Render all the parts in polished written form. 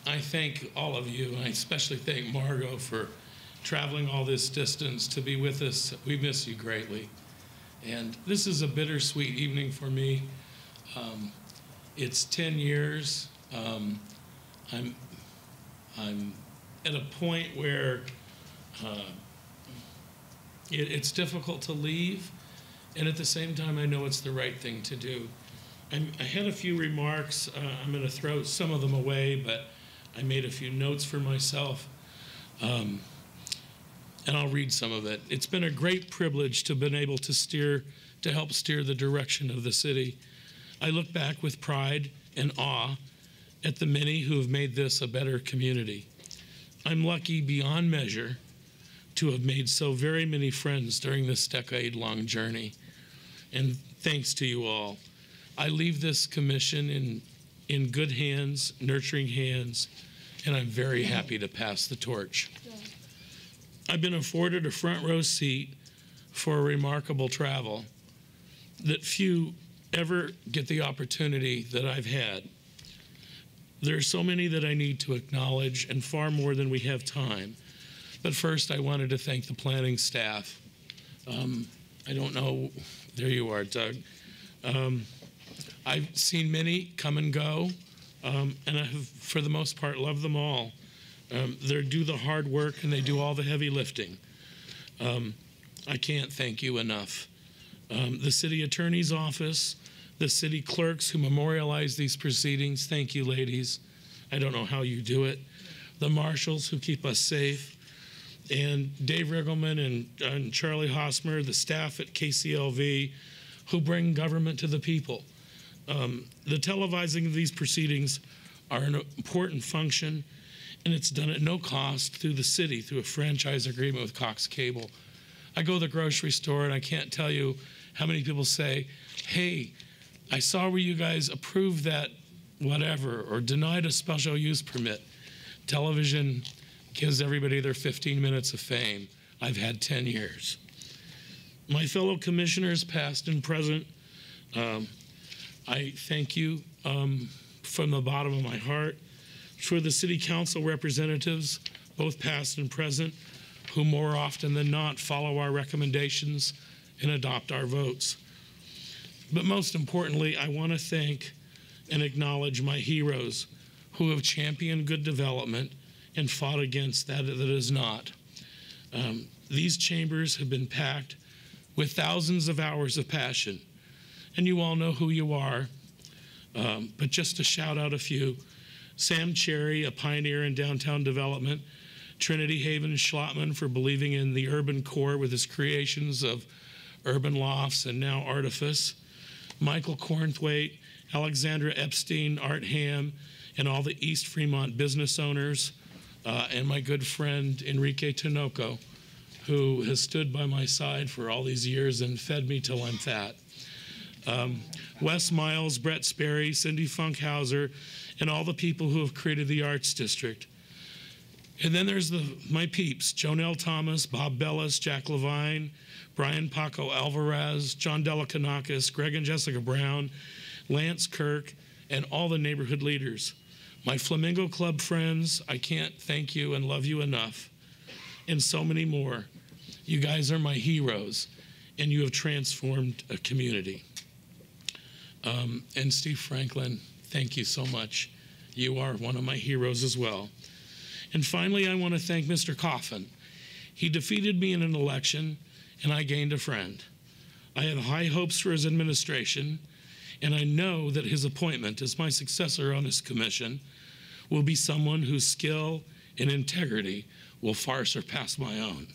I thank all of you, and I especially thank Margot for traveling all this distance to be with us. We miss you greatly. And this is a bittersweet evening for me. It's 10 years. I'm at a point where it's difficult to leave, and at the same time, I know it's the right thing to do. I had a few remarks. I'm going to throw some of them away, but I made a few notes for myself, and I'll read some of it. It's been a great privilege to have been able to help steer the direction of the city. I look back with pride and awe at the many who have made this a better community. I'm lucky beyond measure to have made so very many friends during this decade-long journey, and thanks to you all. I leave this commission in good hands, nurturing hands, and I'm very happy to pass the torch. I've been afforded a front row seat for remarkable travel that few ever get the opportunity that I've had. There are so many that I need to acknowledge, and far more than we have time. But first, I wanted to thank the planning staff. I don't know, there you are, Doug. I've seen many come and go, and I have, for the most part, loved them all. They do the hard work and they do all the heavy lifting. I can't thank you enough. The city attorney's office, the city clerks who memorialize these proceedings, thank you, ladies. I don't know how you do it. The marshals who keep us safe, and Dave Riggleman and Charlie Hosmer, the staff at KCLV, who bring government to the people. The televising of these proceedings are an important function, and it's done at no cost through the city, through a franchise agreement with Cox Cable. I go to the grocery store, and I can't tell you how many people say, hey, I saw where you guys approved that whatever, or denied a special use permit. Television gives everybody their 15 minutes of fame. I've had 10 years. My fellow commissioners, past and present, I thank you from the bottom of my heart. For the city council representatives, both past and present, who more often than not follow our recommendations and adopt our votes. But most importantly, I want to thank and acknowledge my heroes who have championed good development and fought against that is not. These chambers have been packed with thousands of hours of passion, and you all know who you are, but just to shout out a few: Sam Cherry, a pioneer in downtown development; Trinity Haven Schlottman for believing in the urban core with his creations of urban lofts and now Artifice; Michael Cornthwaite, Alexandra Epstein, Art Ham, and all the East Fremont business owners, and my good friend Enrique Tinoco, who has stood by my side for all these years and fed me till I'm fat. Wes Miles, Brett Sperry, Cindy Funkhauser, and all the people who have created the Arts District. And then there's my peeps: Jonelle Thomas, Bob Bellis, Jack Levine, Brian Paco Alvarez, John Delacanakis, Greg and Jessica Brown, Lance Kirk, and all the neighborhood leaders. My Flamingo Club friends, I can't thank you and love you enough, and so many more. You guys are my heroes, and you have transformed a community. And Steve Franklin, thank you so much. You are one of my heroes as well. And finally, I want to thank Mr. Coffin. He defeated me in an election, and I gained a friend. I have high hopes for his administration, and I know that his appointment as my successor on this commission will be someone whose skill and integrity will far surpass my own.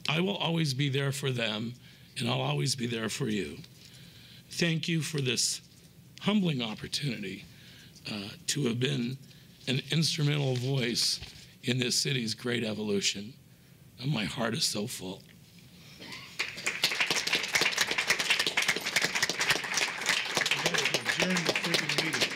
I will always be there for them, and I'll always be there for you. Thank you for this humbling opportunity to have been an instrumental voice in this city's great evolution. And my heart is so full. Adjourn the freaking meeting.